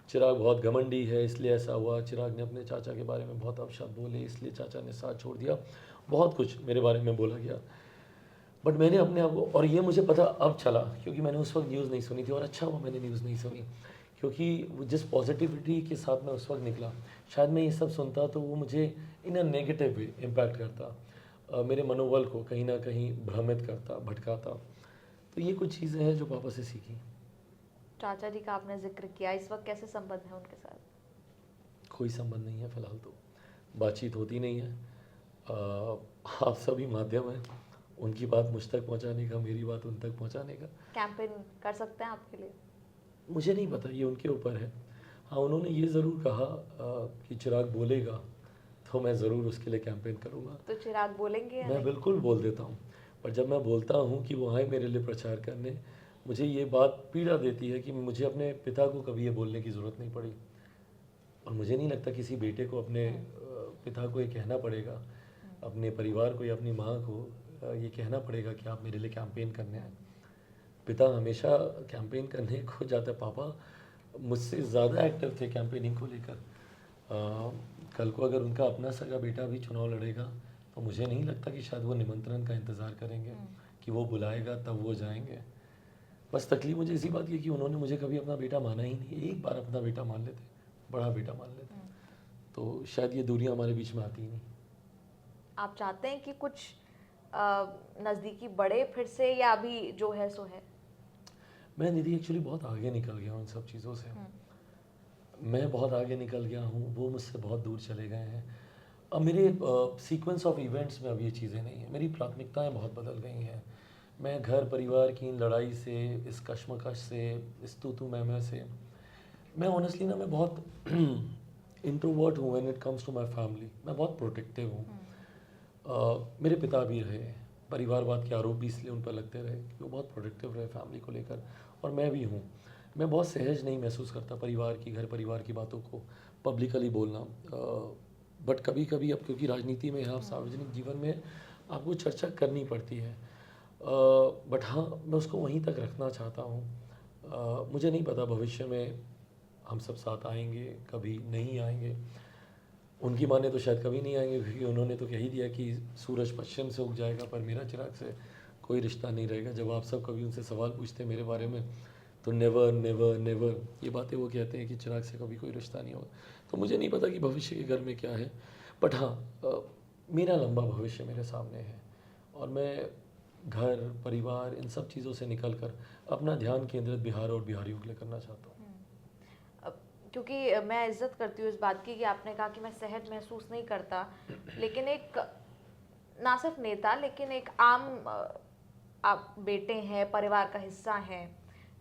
[SPEAKER 1] चिराग बहुत घमंडी है इसलिए ऐसा हुआ, चिराग ने अपने चाचा के बारे में बहुत अपशब्द बोले इसलिए चाचा ने साथ छोड़ दिया, बहुत कुछ मेरे बारे में बोला गया। बट मैंने अपने आप को, और ये मुझे पता अब चला क्योंकि मैंने उस वक्त न्यूज़ नहीं सुनी थी, और अच्छा हुआ मैंने न्यूज़ नहीं सुनी, क्योंकि वो जिस पॉजिटिविटी के साथ मैं उस वक्त निकला, शायद मैं ये सब सुनता तो वो मुझे इन अ नेगेटिव वे इम्पैक्ट करता, मेरे मनोबल को कहीं ना कहीं भ्रमित करता, भटकाता। तो ये कुछ चीज़ें हैं जो पापा से सीखी।
[SPEAKER 2] चाचा जी का आपने जिक्र किया, इस वक्त कैसे संबंध है उनके साथ?
[SPEAKER 1] कोई संबंध नहीं है फ़िलहाल, तो बातचीत होती नहीं है। आप सभी माध्यम हैं उनकी बात मुझ तक पहुंचाने का, मेरी बात उन तक पहुंचाने का।
[SPEAKER 2] कैंपेन कर सकते हैं आपके लिए?
[SPEAKER 1] मुझे नहीं पता, ये उनके ऊपर है। हाँ, उन्होंने ये ज़रूर कहा कि चिराग बोलेगा तो मैं ज़रूर उसके लिए कैंपेन करूँगा।
[SPEAKER 2] तो चिराग बोलेंगे या
[SPEAKER 1] मैं
[SPEAKER 2] नहीं?
[SPEAKER 1] बिल्कुल बोल देता हूँ, पर जब मैं बोलता हूँ कि वो आए मेरे लिए प्रचार करने, मुझे ये बात पीड़ा देती है कि मुझे अपने पिता को कभी ये बोलने की ज़रूरत नहीं पड़ी। और मुझे नहीं लगता किसी बेटे को अपने पिता को ये कहना पड़ेगा, अपने परिवार को या अपनी माँ को ये कहना पड़ेगा कि आप मेरे लिए कैंपेन करने आए। पिता हमेशा कैंपेन करने को जाता है, पापा मुझसे ज़्यादा एक्टिव थे कैंपेनिंग को लेकर। कल को अगर उनका अपना सगा बेटा भी चुनाव लड़ेगा तो मुझे नहीं लगता कि शायद वो निमंत्रण का इंतज़ार करेंगे कि वो बुलाएगा तब वो जाएंगे। बस तकलीफ मुझे इसी बात की कि उन्होंने मुझे कभी अपना बेटा माना ही नहीं। एक बार अपना बेटा मान लेते, बड़ा बेटा मान लेते, तो शायद ये दूरियां हमारे बीच में आती ही नहीं।
[SPEAKER 2] आप चाहते हैं कि कुछ नज़दीकी बड़े फिर से, या अभी जो है सो है?
[SPEAKER 1] मैं दीदी एक्चुअली बहुत आगे निकल गया हूँ इन सब चीज़ों से। मैं बहुत आगे निकल गया हूँ, वो मुझसे बहुत दूर चले गए हैं। अब मेरे सीक्वेंस ऑफ इवेंट्स में अब ये चीज़ें नहीं हैं, मेरी प्राथमिकताएं बहुत बदल गई हैं। मैं घर परिवार की इन लड़ाई से, इस कश्मकश से, इस तू मैं से, मैं ऑनेस्टली ना मैं बहुत इंट्रोवर्ट हूँ when it comes to my family. मैं बहुत प्रोटेक्टिव हूँ। मेरे पिता भी रहे, परिवारवाद के आरोप भी इसलिए उन पर लगते रहे कि वो बहुत प्रोटेक्टिव रहे फैमिली को लेकर, और मैं भी हूँ। मैं बहुत सहज नहीं महसूस करता परिवार की, घर परिवार की बातों को पब्लिकली बोलना। बट कभी कभी अब क्योंकि राजनीति में है, आप सार्वजनिक जीवन में आपको चर्चा करनी पड़ती है। बट हाँ, मैं उसको वहीं तक रखना चाहता हूँ। मुझे नहीं पता भविष्य में हम सब साथ आएंगे, कभी नहीं आएंगे। उनकी माने तो शायद कभी नहीं आएंगे, क्योंकि उन्होंने तो कह ही दिया कि सूरज पश्चिम से उग जाएगा पर मेरा चिराग से कोई रिश्ता नहीं रहेगा। जब आप सब कभी उनसे सवाल पूछते हैं मेरे बारे में तो नेवर नेवर नेवर ये बातें वो कहते हैं कि चिराग से कभी कोई रिश्ता नहीं होगा। तो मुझे नहीं पता कि भविष्य के घर में क्या है, बट हाँ, मेरा लंबा भविष्य मेरे सामने है और मैं घर परिवार इन सब चीज़ों से निकल कर अपना ध्यान केंद्रित बिहार और बिहारियों के लिए करना चाहता हूँ।
[SPEAKER 2] क्योंकि मैं इज्जत करती हूँ इस बात की कि आपने कहा कि मैं सहज महसूस नहीं करता, लेकिन एक ना सिर्फ नेता लेकिन एक आम आप बेटे हैं, परिवार का हिस्सा हैं,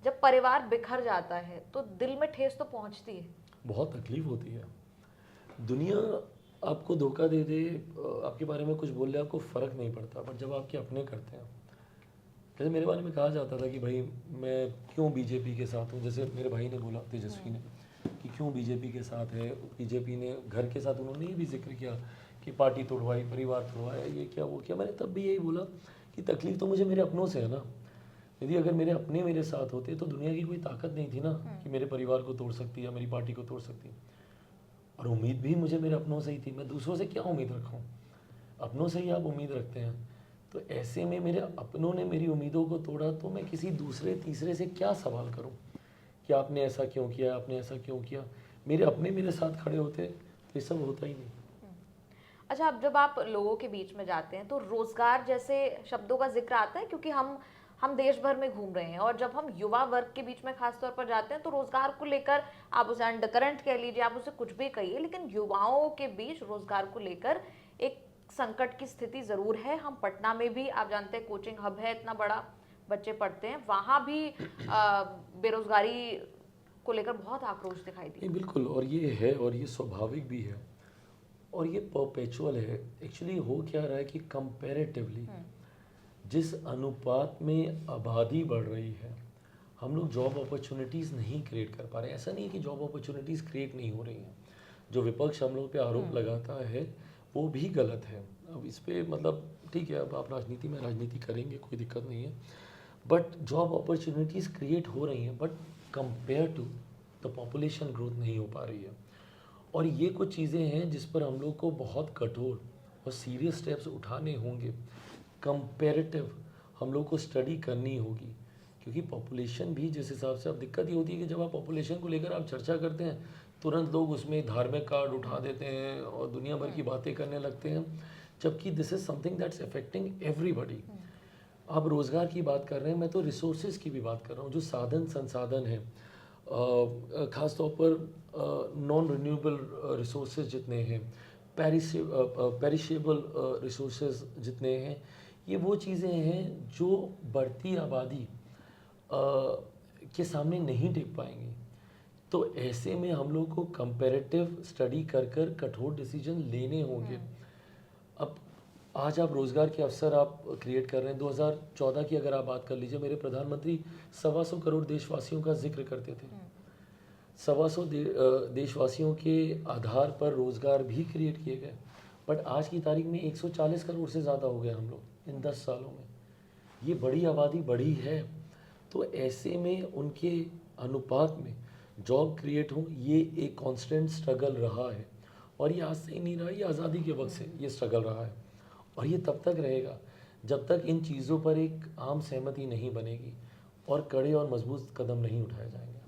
[SPEAKER 2] जब परिवार बिखर जाता है तो दिल में ठेस तो पहुंचती है।
[SPEAKER 1] बहुत तकलीफ होती है। दुनिया आपको धोखा दे दे, आपके बारे में कुछ बोल ले, आपको फ़र्क नहीं पड़ता, बट जब आपके अपने करते हैं, जैसे मेरे बारे में कहा जाता था कि भाई मैं क्यों बीजेपी के साथ हूँ, जैसे मेरे भाई ने बोला तेजस्वी ने कि क्यों बीजेपी के साथ है। बीजेपी ने घर के साथ उन्होंने ये भी जिक्र किया कि पार्टी तोड़वाई, परिवार तोड़वाया, ये क्या वो क्या। मैंने तब भी यही बोला कि तकलीफ तो मुझे मेरे अपनों से है ना। यदि अगर मेरे अपने मेरे साथ होते तो दुनिया की कोई ताकत नहीं थी ना कि मेरे परिवार को तोड़ सकती या मेरी पार्टी को तोड़ सकती। और उम्मीद भी मुझे मेरे अपनों से ही थी, मैं दूसरों से क्या उम्मीद रखूँ, अपनों से ही आप उम्मीद रखते हैं। तो ऐसे में मेरे अपनों ने मेरी उम्मीदों को तोड़ा तो मैं किसी दूसरे तीसरे से क्या सवाल करूं कि आपने ऐसा क्यों किया, आपने ऐसा क्यों किया। मेरे अपने मेरे साथ खड़े होते तो ये सब होता ही नहीं।
[SPEAKER 2] अच्छा, अब जब आप लोगों के बीच में जाते हैं तो रोजगार जैसे शब्दों का जिक्र आता है, क्योंकि हम देश भर में घूम रहे हैं, और जब हम युवा वर्ग के बीच में खास तौर पर जाते हैं तो रोजगार को लेकर, आप उसे अंडरकरंट कह लीजिए, आप उसे कुछ भी कहिए, लेकिन युवाओं के बीच रोजगार को लेकर एक संकट की स्थिति जरूर है। हम पटना में भी, आप जानते हैं, कोचिंग हब है इतना बड़ा, बच्चे पढ़ते हैं, वहाँ भी बेरोजगारी को लेकर बहुत आक्रोश दिखाई दिया।
[SPEAKER 1] नहीं बिल्कुल, और ये है और ये स्वाभाविक भी है और ये परपेचुअल है। एक्चुअली हो क्या रहा है कि कंपैरेटिवली जिस अनुपात में आबादी बढ़ रही है, हम लोग जॉब अपॉर्चुनिटीज़ नहीं क्रिएट कर पा रहे हैं। ऐसा नहीं है कि जॉब अपॉर्चुनिटीज़ क्रिएट नहीं हो रही हैं। जो विपक्ष हम लोग पे आरोप लगाता है वो भी गलत है। अब इस पे मतलब ठीक है, अब आप राजनीति में राजनीति करेंगे, कोई दिक्कत नहीं है, बट जॉब अपॉर्चुनिटीज़ क्रिएट हो रही हैं, but compare to the population growth नहीं हो पा रही है। और ये कुछ चीज़ें हैं जिस पर हम लोग को बहुत कठोर और सीरियस स्टेप्स उठाने होंगे। कंपेरेटिव हम लोग को स्टडी करनी होगी, क्योंकि पॉपुलेशन भी जिस हिसाब से, अब दिक्कत ये होती है कि जब आप पॉपुलेशन को लेकर आप चर्चा करते हैं तुरंत लोग उसमें धार्मिक कार्ड उठा देते हैं और दुनिया भर की बातें करने लगते हैं, जबकि this is something that's affecting everybody. आप रोज़गार की बात कर रहे हैं, मैं तो रिसोर्सेज की भी बात कर रहा हूँ। जो साधन संसाधन हैं, ख़ास तौर पर नॉन रिन्यूएबल रिसोर्सेज जितने हैं, पेरिशेबल रिसोर्सेज जितने हैं, ये वो चीज़ें हैं जो बढ़ती आबादी के सामने नहीं टिक पाएंगी। तो ऐसे में हम लोग को कंपैरेटिव स्टडी कर कर कठोर डिसीजन लेने होंगे। अब आज आप रोज़गार के अवसर आप क्रिएट कर रहे हैं। 2014 की अगर आप बात कर लीजिए, मेरे प्रधानमंत्री 125 करोड़ देशवासियों का जिक्र करते थे। 125 देशवासियों के आधार पर रोज़गार भी क्रिएट किए गए, बट आज की तारीख में 140 करोड़ से ज़्यादा हो गए हम लोग इन 10 सालों में। ये बड़ी आबादी बढ़ी है, तो ऐसे में उनके अनुपात में जॉब क्रिएट हो, ये एक कांस्टेंट स्ट्रगल रहा है। और ये आज से ही नहीं रहा, ये आज़ादी के वक्त से ये स्ट्रगल रहा है, और ये तब तक रहेगा जब तक इन चीज़ों पर एक आम सहमति नहीं बनेगी और कड़े और मजबूत कदम नहीं उठाए जाएंगे।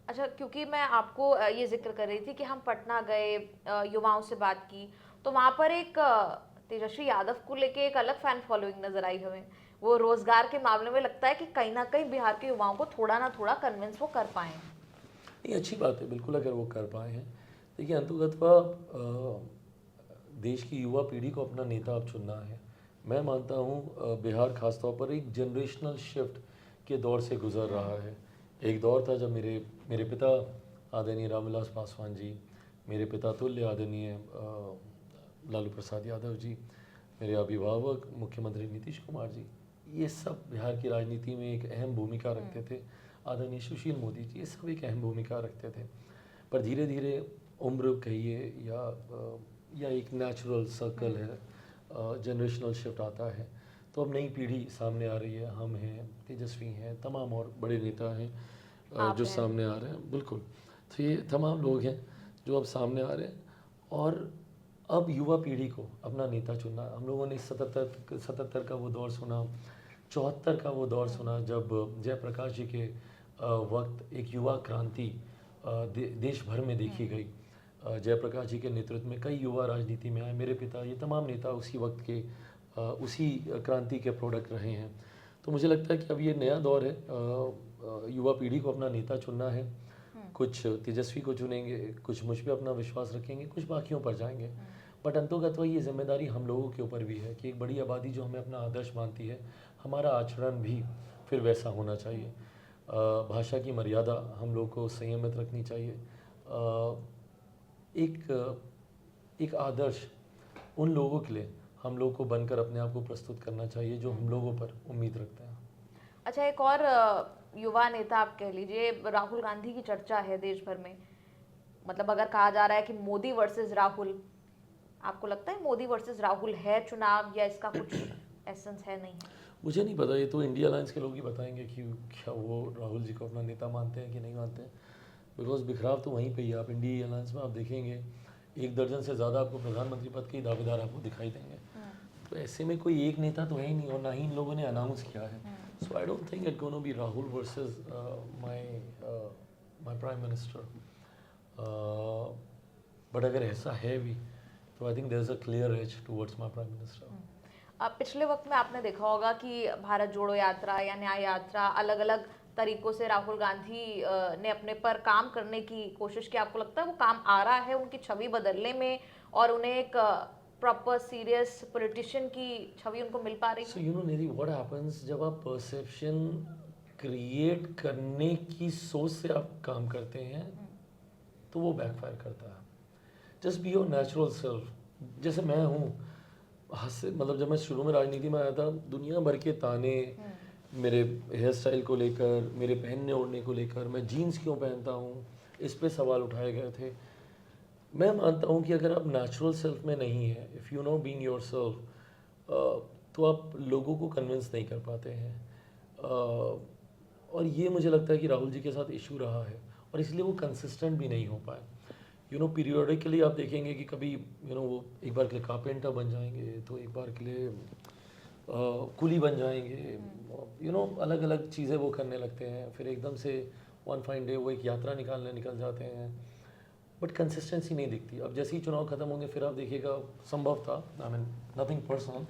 [SPEAKER 2] अच्छा, क्योंकि मैं आपको ये जिक्र कर रही थी कि हम पटना गए, युवाओं से बात की, तो वहाँ पर एक तेजस्वी यादव को लेके एक अलग फैन फॉलोइंग नजर आई हमें। वो रोजगार के मामले में लगता है कि कहीं ना कहीं बिहार के युवाओं को थोड़ा ना थोड़ा कन्विंस वो कर पाए।
[SPEAKER 1] ये अच्छी बात है, बिल्कुल, अगर वो कर पाए हैं। देखिए, अंततः देश की युवा पीढ़ी को अपना नेता अब चुनना है। मैं मानता हूँ बिहार खासतौर पर एक जनरेशनल शिफ्ट के दौर से गुजर रहा है। एक दौर था जब मेरे पिता आदरणीय रामविलास पासवान जी, मेरे पिता तुल्य आदरणीय लालू प्रसाद यादव जी, मेरे अभिभावक मुख्यमंत्री नीतीश कुमार जी, ये सब बिहार की राजनीति में एक अहम भूमिका रखते थे। आदरणीय सुशील मोदी जी, ये सब एक अहम भूमिका रखते थे। पर धीरे धीरे उम्र कहिए या एक नेचुरल सर्कल है, जनरेशनल शिफ्ट आता है, तो अब नई पीढ़ी सामने आ रही है। हम हैं, तेजस्वी हैं, तमाम और बड़े नेता हैं जो सामने आ रहे हैं। बिल्कुल, तो ये तमाम लोग हैं जो अब सामने आ रहे हैं, और अब युवा पीढ़ी को अपना नेता चुनना। हम लोगों ने 77 का वो दौर सुना, 74 का वो दौर सुना, जब जयप्रकाश जी के वक्त एक युवा क्रांति देश भर में देखी गई। जयप्रकाश जी के नेतृत्व में कई युवा राजनीति में आए। मेरे पिता, ये तमाम नेता उसी वक्त के उसी क्रांति के प्रोडक्ट रहे हैं। तो मुझे लगता है कि अब ये नया दौर है, युवा पीढ़ी को अपना नेता चुनना है। कुछ तेजस्वी को चुनेंगे, कुछ मुझ पर अपना विश्वास रखेंगे, कुछ बाकियों पर जाएंगे। बट अंतोगत्वा ये जिम्मेदारी हम लोगों के ऊपर भी है कि एक बड़ी आबादी जो हमें अपना आदर्श मानती है, हमारा आचरण भी फिर वैसा होना चाहिए। भाषा की मर्यादा हम लोग को संयमित रखनी चाहिए। एक आदर्श उन लोगों के लिए हम लोग को बनकर अपने आप को प्रस्तुत करना चाहिए जो हम लोगों पर उम्मीद रखते हैं।
[SPEAKER 2] अच्छा, एक और युवा नेता आप कह लीजिए, राहुल गांधी की चर्चा है देश भर में। मतलब अगर कहा जा रहा है कि मोदी वर्सेस राहुल, आपको लगता है मोदी वर्सेस राहुल है चुनाव, या इसका कुछ एसेंस है? नहीं है,
[SPEAKER 1] मुझे नहीं पता, ये तो इंडिया अलायंस के लोग ही बताएंगे कि क्या वो राहुल जी को अपना नेता मानते हैं कि नहीं मानते हैं। बिकॉज बिखराव तो वहीं पे ही है। आप इंडिया अलायंस में आप देखेंगे 1 दर्जन से ज़्यादा आपको प्रधानमंत्री पद के दावेदार आपको दिखाई देंगे। तो ऐसे में कोई एक नेता तो है ही नहीं, और ना ही इन लोगों ने अनाउंस किया है। So I don't think it gonna be Rahul versus my prime minister. But अगर ऐसा है भी तो I think there is a clear edge towards my prime minister.
[SPEAKER 2] पिछले वक्त में आपने देखा होगा कि भारत जोड़ो यात्रा या न्याय यात्रा, अलग अलग तरीकों से राहुल गांधी ने अपने पर काम करने की कोशिश की। आपको लगता है वो काम आ रहा है उनकी छवि बदलने में, और उन्हें एक प्रॉपर सीरियस पॉलिटिशियन की छवि उनको मिल पा रही है?
[SPEAKER 1] So you know Nidhi, what happens जब आप परसेप्शन क्रिएट करने की सोच से आप काम करते हैं तो वो बैकफायर करता है। Just be your natural self. जैसे मैं हूँ, मतलब जब मैं शुरू में राजनीति में आया था, दुनिया भर के ताने मेरे हेयर स्टाइल को लेकर, मेरे पहनने ओढ़ने को लेकर, मैं जीन्स क्यों पहनता हूँ, इस पे सवाल उठाए गए थे। मैं मानता हूँ कि अगर आप नेचुरल सेल्फ में नहीं है, if you know being your self, तो आप लोगों को कन्विंस नहीं कर पाते हैं। और ये मुझे लगता है कि राहुल जी के साथ इशू रहा है, और इसलिए वो कंसिस्टेंट भी नहीं हो पाए। यू नो, पीरियोडिकली आप देखेंगे कि कभी वो एक बार के लिए कारपेंटर बन जाएंगे, तो एक बार के लिए कुली बन जाएंगे, अलग अलग चीज़ें वो करने लगते हैं, फिर एकदम से वन फाइन डे वो एक यात्रा निकल जाते हैं, बट कंसिस्टेंसी नहीं दिखती। अब जैसे ही चुनाव खत्म होंगे फिर आप देखिएगा, संभव था, I mean nothing personal,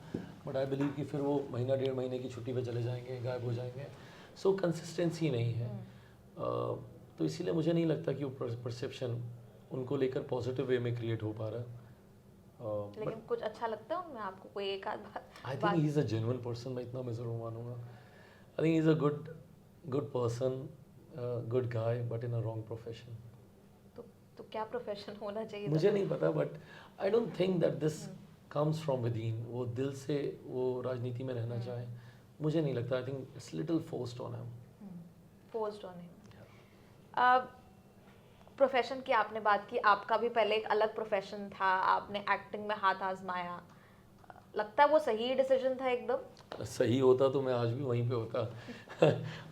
[SPEAKER 1] but I believe कि फिर वो महीना 1.5 महीने की छुट्टी पे चले जाएंगे, गायब हो जाएंगे। सो कंसिस्टेंसी नहीं है। तो इसीलिए मुझे नहीं लगता कि वो परसेप्शन उनको लेकर पॉजिटिव वे में क्रिएट हो पा रहा है।
[SPEAKER 2] लेकिन कुछ अच्छा लगता है उनमें आपको, कोई एक आध
[SPEAKER 1] I think he is a genuine person, मैं इतना मैं ज़रूर मानूंगा। I think he is a good person, good guy, but in a wrong profession.
[SPEAKER 2] तो क्या प्रोफेशन होना चाहिए
[SPEAKER 1] मुझे नहीं पता, but I don't think that this comes from with in, वो दिल से वो राजनीति में रहना चाहे, मुझे नहीं लगता। I think it's little forced on him.
[SPEAKER 2] Forced on him. Profession की आपने बात की, आपका भी पहले एक अलग प्रोफेशन था, आपने एक्टिंग में हाथ आजमाया, लगता है वो सही डिसीजन था एकदम?
[SPEAKER 1] सही होता तो मैं आज भी वहीं पे होता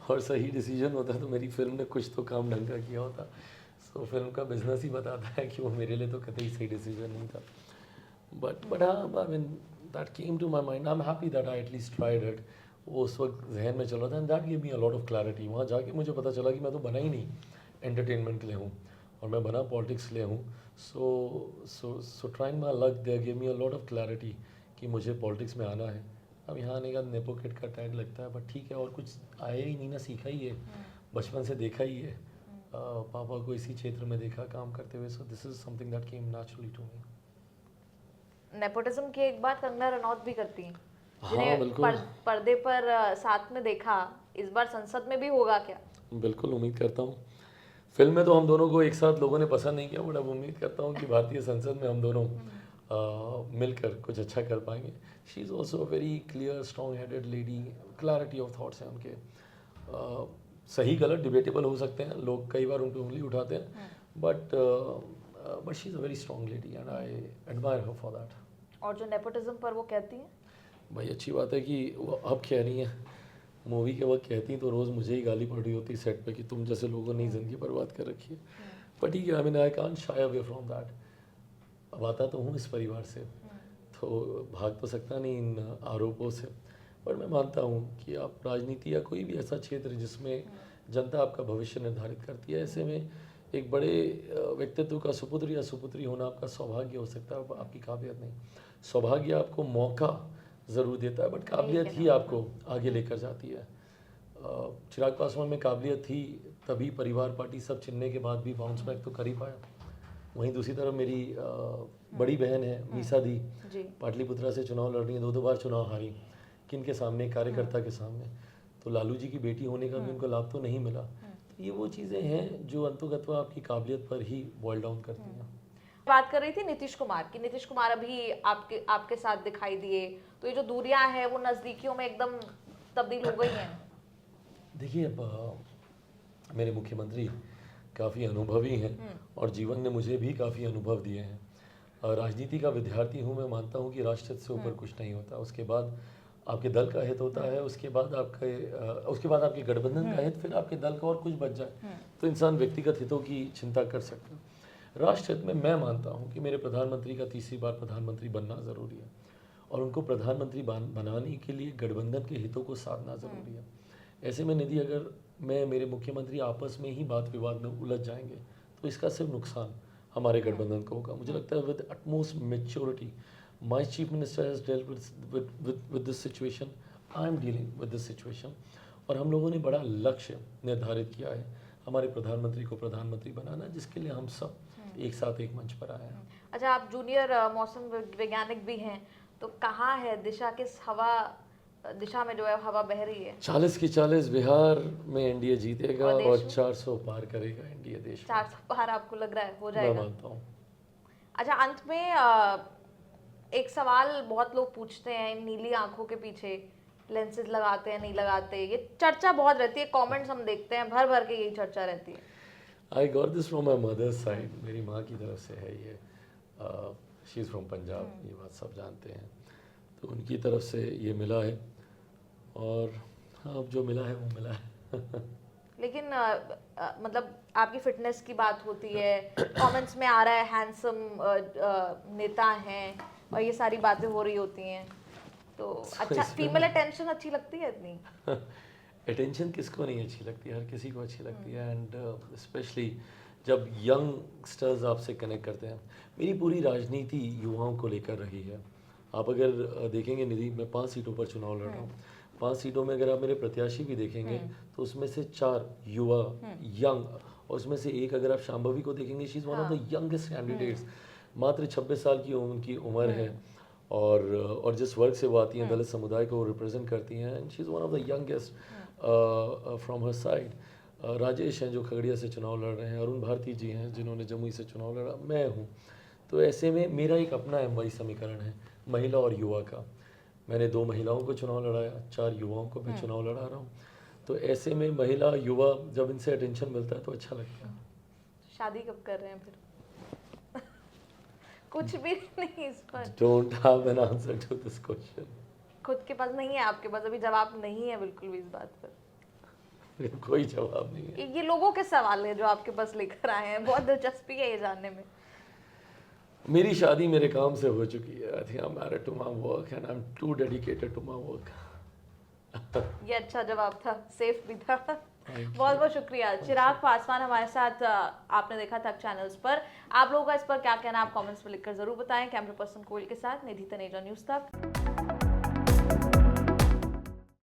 [SPEAKER 1] और सही डिसीजन होता तो मेरी फिल्म ने कुछ तो काम ढंग का किया होता। सो फिल्म का बिजनेस ही बताता है कि वो मेरे लिए तो कतई सही डिसीजन नहीं था। बट हाँ, I mean that came to my mind, I am happy that I at least tried it. वो उस वक्त जहन में चल रहा था, and that give me a lot of clarity. वहाँ जाके मुझे पता चला कि मैं तो बना ही नहीं एंटरटेनमेंट के लिए हूँ, और मैं बना पॉलिटिक्स के लिए हूँ। So trying my luck there give me a lot of clarity कि मुझे पॉलिटिक्स में आना है। अब यहाँ आने का नेपोकेट का टैग लगता है, बट ठीक है, और कुछ आया ही नहीं ना, सीखा ही है, बचपन से देखा ही है। पापा को इसी क्षेत्र में देखा काम करते हुए, so this is something that came naturally to me.
[SPEAKER 2] Nepotism की एक बात कंगना रनौत भी करती हैं,
[SPEAKER 1] हाँ
[SPEAKER 2] जिन्हें
[SPEAKER 1] बिल्कुल,
[SPEAKER 2] पर्दे पर साथ में देखा, इस बार संसद में भी होगा क्या?
[SPEAKER 1] बिल्कुल उम्मीद करता हूँ। फिल्म में तो हम दोनों को एक साथ लोगों ने पसंद नहीं किया, बट अब उम्मीद करता हूँ कि भारतीय संसद में हम दोनों मिलकर कुछ अच्छा कर पाएंगे। She is also a very clear, strong headed lady, clarity of thoughts हैं उनके। सही गलत डिबेटेबल हो सकते हैं, लोग कई बार उन पर उंगली उठाते हैं, but she is a very strong lady and I admire her for that.
[SPEAKER 2] और जो नेपोटिज्म पर वो कहती हैं,
[SPEAKER 1] भाई अच्छी बात है कि वो अब कह रही हैं, मूवी के वक्त कहती तो रोज़ मुझे ही गाली पड़ रही होती सेट पे कि तुम जैसे लोगों ने ज़िंदगी बर्बाद कर रखी है। बट ठीक है, I mean I can't shy away from that. अब आता तो हूँ इस परिवार से, तो भाग तो सकता नहीं इन आरोपों से, पर मैं मानता हूँ कि आप राजनीति या कोई भी ऐसा क्षेत्र जिसमें जनता आपका भविष्य निर्धारित करती है, ऐसे में एक बड़े व्यक्तित्व का सुपुत्र या सुपुत्री होना आपका सौभाग्य हो सकता है, आपकी काबिलियत नहीं। सौभाग्य आपको मौका ज़रूर देता है, बट काबिलियत ही आपको आगे लेकर जाती है। चिराग पासवान में काबिलियत थी, तभी परिवार पार्टी सब चिन्हने के बाद भी बाउंस बैक तो कर ही पाया। वहीं दूसरी तरफ मेरी बड़ी बहन है मीसा दी, पाटलिपुत्रा से चुनाव लड़ रही है, 2 बार चुनाव हारी, किनके सामने, कार्यकर्ता के सामने। तो लालू जी की बेटी होने का भी उनको लाभ तो नहीं मिला। तो ये वो चीज़ें हैं जो अंततः आपकी काबिलियत पर ही बॉयल डाउन करती हैं।
[SPEAKER 2] बात कर रही थी नीतीश कुमार की, नीतीश कुमार अभी आपके साथ दिखाई दिए, तो ये जो दूरियां हैं वो नज़दीकियों में एकदम तब्दील हो गई हैं।
[SPEAKER 1] देखिए, अब मेरे मुख्यमंत्री काफ़ी अनुभवी हैं और जीवन ने मुझे भी काफ़ी अनुभव दिए हैं। राजनीति का विद्यार्थी हूँ, मैं मानता हूँ कि राष्ट्र से ऊपर कुछ नहीं होता। उसके बाद आपके दल का हित होता है, उसके बाद आपके गठबंधन का हित, फिर आपके दल का और कुछ बच जाए तो इंसान व्यक्तिगत हितों की चिंता कर सकता है। राष्ट्र हित में मैं मानता हूँ कि मेरे प्रधानमंत्री का तीसरी बार प्रधानमंत्री बनना ज़रूरी है, और उनको प्रधानमंत्री बनाने के लिए गठबंधन के हितों को साधना ज़रूरी है। ऐसे में निधि, अगर मैं मेरे मुख्यमंत्री आपस में ही बात विवाद में उलझ जाएंगे तो इसका सिर्फ नुकसान हमारे गठबंधन को होगा। मुझे लगता है with utmost maturity my chief minister has dealt with this situation, I am dealing with this situation, और हम लोगों ने बड़ा लक्ष्य निर्धारित किया है हमारे प्रधानमंत्री को प्रधानमंत्री बनाना, जिसके लिए हम सब एक साथ एक मंच पर आए हैं।
[SPEAKER 2] अच्छा, आप जूनियर मौसम वैज्ञानिक भी हैं, तो कहाँ है दिशा, किस दिशा में जो है हवा बह रही है?
[SPEAKER 1] 40 की 40 बिहार में एनडीए जीतेगा
[SPEAKER 2] और
[SPEAKER 1] और 400 पार करेगा एनडीए देश में।
[SPEAKER 2] 400 पार आपको लग रहा है हो
[SPEAKER 1] मैं
[SPEAKER 2] जाएगा?
[SPEAKER 1] मानता हूँ।
[SPEAKER 2] अच्छा, अंत में एक सवाल बहुत लोग पूछते हैं, इन नीली आंखों के पीछे लेंसेज लगाते हैं नहीं लगाते, ये चर्चा बहुत रहती है, कमेंट्स हम देखते हैं भर भर के यही चर्चा रहती है।
[SPEAKER 1] I got this from my mother's side, मेरी माँ की तरफ से है ये। शी इज़ फ्रॉम पंजाब, ये बात सब जानते हैं, तो उनकी तरफ से ये मिला है, और हाँ, अब जो मिला है वो मिला है।
[SPEAKER 2] लेकिन मतलब आपकी फिटनेस की बात होती है, कमेंट्स में आ रहा है हैंडसम नेता हैं, और ये सारी बातें हो रही होती हैं, तो अच्छा, फीमेल अटेंशन अच्छी लगती है इतनी?
[SPEAKER 1] अटेंशन किसको नहीं अच्छी लगती है, हर किसी को अच्छी लगती है। एंड स्पेशली जब यंगस्टर्स आपसे कनेक्ट करते हैं। मेरी पूरी राजनीति युवाओं को लेकर रही है। आप अगर देखेंगे निधि, मैं 5 सीटों पर चुनाव लड़ रहा हूँ। 5 सीटों में अगर आप मेरे प्रत्याशी भी देखेंगे तो उसमें से 4 युवा यंग, और उसमें से एक अगर आप शांभवी को देखेंगे, she is one of the youngest candidates. मात्र 26 साल की उनकी उम्र है, और जिस वर्ग से वो आती हैं, दलित समुदाय को रिप्रेजेंट करती हैं, and she is one of the youngest from her side. Rajesh हैं जो खगड़िया से चुनाव लड़ रहे हैं, अरुण भारती जी हैं जिन्होंने जमुई से चुनाव लड़ा, मैं हूँ। तो ऐसे में मेरा एक अपना एमवाई समीकरण है महिला और युवा का। मैंने 2 महिलाओं को चुनाव लड़ाया, 4 युवाओं को मैं चुनाव लड़ा रहा हूँ। तो ऐसे में महिला युवा जब इनसे अटेंशन मिलता है तो अच्छा लगता है।
[SPEAKER 2] शादी कब कर रहे हैं फिर? कुछ भी नहीं इस पर।
[SPEAKER 1] Don't have an answer to this question.
[SPEAKER 2] खुद के पास नहीं है, आपके पास अभी जवाब नहीं है बिल्कुल भी इस बात पर?
[SPEAKER 1] कोई जवाब नहीं है।
[SPEAKER 2] ये लोगों के सवाल है जो आपके पास लेकर आए हैं, बहुत दिलचस्पी है ये जानने में।
[SPEAKER 1] मेरी शादी मेरे काम से हो चुकी है। I think I am married to my work and I am too dedicated to my work.
[SPEAKER 2] ये अच्छा जवाब था, सेफ भी था। बहुत बहुत शुक्रिया। चिराग पासवान हमारे साथ आपने देखा तक चैनल्स पर। आप लोगों का इस पर क्या कहना, आप कमेंट्स में लिखकर जरूर बताएं। कैमरा पर्सन कोयल के साथ निधि तनेजा, न्यूज़ तक।